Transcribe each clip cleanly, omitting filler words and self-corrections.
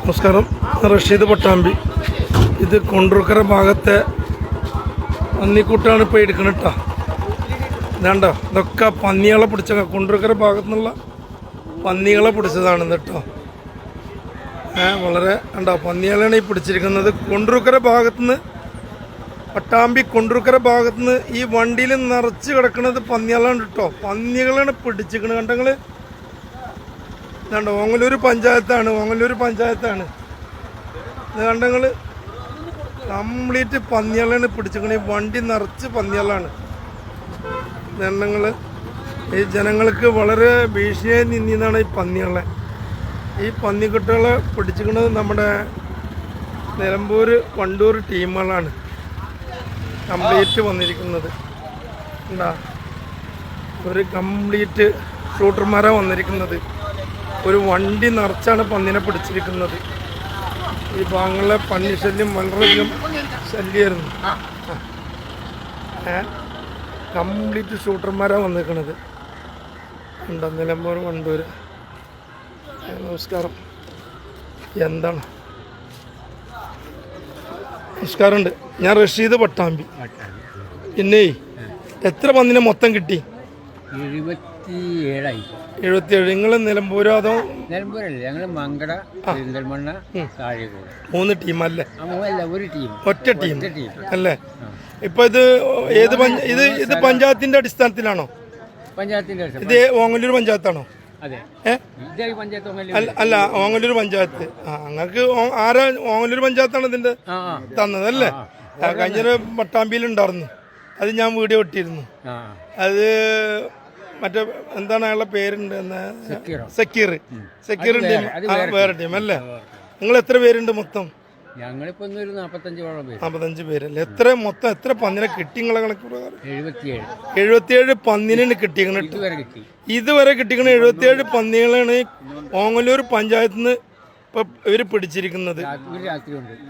നമസ്കാരം, റഷീദ് പട്ടാമ്പി. ഇത് കൊണ്ടൂർക്കര ഭാഗത്തെ പന്നിക്കൂട്ടാണ് ഇപ്പോൾ എടുക്കണം കേട്ടോ. ഇതാണ്ടോ, ഇതൊക്കെ പന്നികളെ പിടിച്ച കൊണ്ടൂർക്കര ഭാഗത്തു നിന്നുള്ള പന്നികളെ പിടിച്ചതാണ് കേട്ടോ. വളരെ ഉണ്ടോ, പന്നികളാണ് ഈ പിടിച്ചിരിക്കുന്നത്. കൊണ്ടൂർക്കര ഭാഗത്തുനിന്ന്, പട്ടാമ്പി കൊണ്ടൂർക്കര ഭാഗത്തുനിന്ന് ഈ വണ്ടിയിൽ നിറച്ച് കിടക്കുന്നത് പന്നികളാണ് കേട്ടോ. പന്നികളാണ് പിടിച്ചിരിക്കുന്നത്. കണ്ടങ്ങൾ ഇതാണ്ടോ, ഓങ്ങല്ലൂർ പഞ്ചായത്താണ്. ഇത് കണ്ടങ്ങൾ കംപ്ലീറ്റ് പന്നികളാണ് പിടിച്ചിരിക്കുന്നത്. ഈ വണ്ടി നിറച്ച് പന്നികളാണ്. ജനങ്ങൾ ഈ ജനങ്ങൾക്ക് വളരെ ഭീഷണിയായി നിന്നാണ് ഈ പന്നികളെ. ഈ പന്നിക്കുട്ടികളെ പിടിച്ചിരിക്കുന്നത് നമ്മുടെ നിലമ്പൂർ വണ്ടൂർ ടീമുകളാണ് കംപ്ലീറ്റ് വന്നിരിക്കുന്നത്. എന്താ, ഒരു കംപ്ലീറ്റ് ഷൂട്ടർമാരാണ് വന്നിരിക്കുന്നത്. ഒരു വണ്ടി നിറച്ചാണ് പന്നിനെ പിടിച്ചിരിക്കുന്നത്. ഈ ഭാഗങ്ങളിലെ പന്നി ശല്യം വളരെയധികം ശല്യമായിരുന്നു. കംപ്ലീറ്റ് ഷൂട്ടർമാരാണ് വന്നിരിക്കുന്നത്. ഉണ്ടോ, നിലമ്പൂർ വണ്ടൂർ. നമസ്കാരം. എന്താണ്, നമസ്കാരമുണ്ട്. ഞാൻ റഷീദ് പട്ടാമ്പി. പിന്നെ എത്ര പന്നിനെ മൊത്തം കിട്ടി? 77. നിങ്ങൾ നിലമ്പൂരോ അതോ? നിലമ്പൂരല്ല, ഞങ്ങൾ മങ്കട, പെരിന്തൽമണ്ണ, താഴേക്കോട്. 3 ടീമല്ലേ? ഒരു ടീം, ഒറ്റ ടീം അല്ലേ? ഇപ്പൊ ഇത് ഏത് ഇത് പഞ്ചായത്തിന്റെ അടിസ്ഥാനത്തിലാണോ? പഞ്ചായത്തിന്റെ. ഇത് ഓങ്ങല്ലൂർ പഞ്ചായത്താണോ? അതെ, അല്ല, ഓങ്ങല്ലൂർ പഞ്ചായത്ത്. നിങ്ങൾക്ക് ആരാ ഓങ്ങല്ലൂർ പഞ്ചായത്താണ് ഇതിന്റെ തന്നതല്ലേ? കഴിഞ്ഞ പട്ടാമ്പിയിൽ ഉണ്ടായിരുന്നു. അത് ഞാൻ വീഡിയോ ഇട്ടിരുന്നു. അത് മറ്റേ എന്താണ് അയാളുടെ പേരുണ്ട്? സക്കീർ വേറെ ടീം അല്ലേ? നിങ്ങൾ എത്ര പേരുണ്ട് മൊത്തം? ഞങ്ങളിപ്പോ 45 പേരല്ലേ? എത്ര പന്നിനെ കിട്ടി നിങ്ങളെ കണക്ക് പ്രകാരം? 77 പന്നിനെ കിട്ടിയത്. ഇതുവരെ കിട്ടിക്കണ 77 പന്നികളാണ് ഓങ്ങല്ലൂർ പഞ്ചായത്തിൽ നിന്ന് ഇപ്പൊ ഇവര് പിടിച്ചിരിക്കുന്നത്.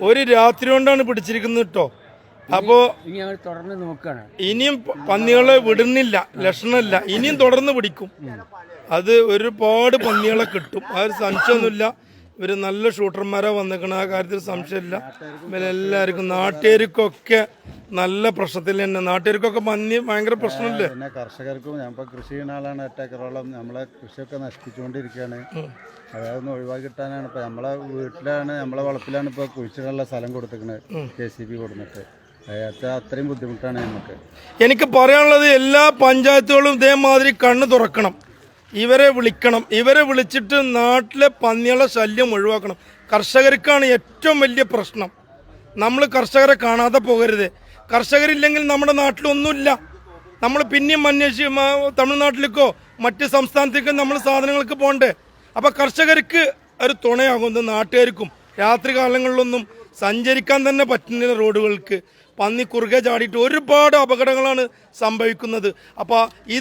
ഒരു രാത്രി കൊണ്ടാണ് പിടിച്ചിരിക്കുന്നത് കേട്ടോ. അപ്പോ ഇനിയും പന്നികളെ വിടുന്നില്ല, ലക്ഷണമില്ല. ഇനിയും തുടർന്ന് പിടിക്കും. അത് ഒരുപാട് പന്നികളെ കിട്ടും, ആ ഒരു സംശയമൊന്നുമില്ല. ഇവര് നല്ല ഷൂട്ടർമാരാ വന്നിരിക്കണം, ആ കാര്യത്തിൽ സംശയമില്ല. എല്ലാവർക്കും നാട്ടുകാർക്കൊക്കെ നല്ല പ്രശ്നത്തിൽ തന്നെ. നാട്ടുകാർക്കൊക്കെ പന്നി ഭയങ്കര പ്രശ്നമില്ലേ? പിന്നെ കർഷകർക്കും, ഞാൻ ഇപ്പൊ കൃഷി ചെയ്യുന്ന ആളാണ്. 8 ഏക്കറോളം നമ്മളെ കൃഷിയൊക്കെ നശിപ്പിച്ചുകൊണ്ടിരിക്കുകയാണ്. അതൊന്ന് ഒഴിവാക്കി കിട്ടാനാണ് ഇപ്പൊ നമ്മളെ വീട്ടിലാണ്, നമ്മളെ വളപ്പിലാണ് ഇപ്പൊ കുഴിച്ചിടാനുള്ള സ്ഥലം കൊടുത്തിരിക്കുന്നത്. JCB കൊടുത്തിട്ട് അത്രയും ബുദ്ധിമുട്ടാണ് നമുക്ക്. എനിക്ക് പറയാനുള്ളത്, എല്ലാ പഞ്ചായത്തുകളും ഇതേമാതിരി കണ്ണ് തുറക്കണം. ഇവരെ വിളിക്കണം. ഇവരെ വിളിച്ചിട്ട് നാട്ടിലെ പന്നികളെ ശല്യം ഒഴിവാക്കണം. കർഷകർക്കാണ് ഏറ്റവും വലിയ പ്രശ്നം. നമ്മൾ കർഷകരെ കാണാതെ പോകരുത്. കർഷകരില്ലെങ്കിൽ നമ്മുടെ നാട്ടിലൊന്നുമില്ല. നമ്മൾ പിന്നെയും അന്വേഷിച്ച് തമിഴ്നാട്ടിലേക്കോ മറ്റ് സംസ്ഥാനത്തേക്കോ നമ്മൾ സാധനങ്ങൾക്ക് പോകണ്ടേ? അപ്പോൾ കർഷകർക്ക് ഒരു തുണയാകുന്നത് നാട്ടുകാർക്കും. രാത്രി കാലങ്ങളിലൊന്നും സഞ്ചരിക്കാൻ തന്നെ പറ്റുന്നില്ല റോഡുകൾക്ക്. പന്നി കുറുകെ ചാടിയിട്ട് ഒരുപാട് അപകടങ്ങളാണ് സംഭവിക്കുന്നത്. അപ്പോൾ ഈ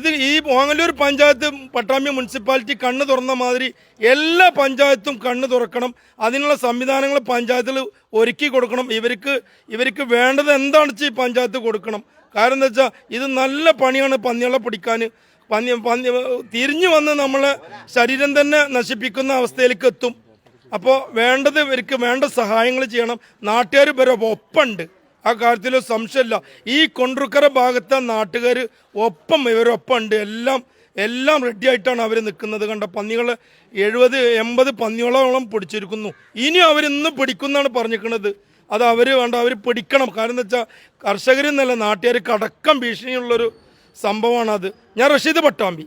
ഓങ്ങല്ലൂർ പഞ്ചായത്ത്, പട്ടാമ്പി മുനിസിപ്പാലിറ്റി കണ്ണ് തുറന്ന മാതിരി എല്ലാ പഞ്ചായത്തും കണ്ണ് തുറക്കണം. അതിനുള്ള സംവിധാനങ്ങൾ പഞ്ചായത്തിൽ ഒരുക്കി കൊടുക്കണം. ഇവർക്ക് വേണ്ടത് എന്താണെന്ന് വെച്ചാൽ ഈ പഞ്ചായത്ത് കൊടുക്കണം. കാരണം എന്താ വെച്ചാൽ ഇത് നല്ല പണിയാണ് പന്നികളെ പിടിക്കാൻ. പന്നി തിരിഞ്ഞു വന്ന് നമ്മളെ ശരീരം തന്നെ നശിപ്പിക്കുന്ന അവസ്ഥയിലേക്ക് എത്തും. അപ്പോൾ വേണ്ടത് ഇവർക്ക് വേണ്ട സഹായങ്ങൾ ചെയ്യണം. നാട്ടുകാർ വരെ ഒപ്പമുണ്ട്, ആ കാര്യത്തിൽ സംശയമില്ല. ഈ കൊണ്ടൂർക്കര ഭാഗത്തെ നാട്ടുകാർ ഇവരൊപ്പം ഉണ്ട്. എല്ലാം റെഡി ആയിട്ടാണ് അവർ നിൽക്കുന്നത്. കണ്ട പന്നികൾ 70-80 പന്നികളോളം പിടിച്ചിരിക്കുന്നു. ഇനി അവരിന്ന് പിടിക്കുന്നതാണ് പറഞ്ഞിരിക്കുന്നത്. അത് അവർ പിടിക്കണം. കാരണം എന്താ വെച്ചാൽ കർഷകരിൽ നിന്നല്ല, നാട്ടുകാർക്ക് അടക്കം ഭീഷണിയുള്ളൊരു സംഭവമാണ് അത്. ഞാൻ റഷീദ് പട്ടാമ്പി.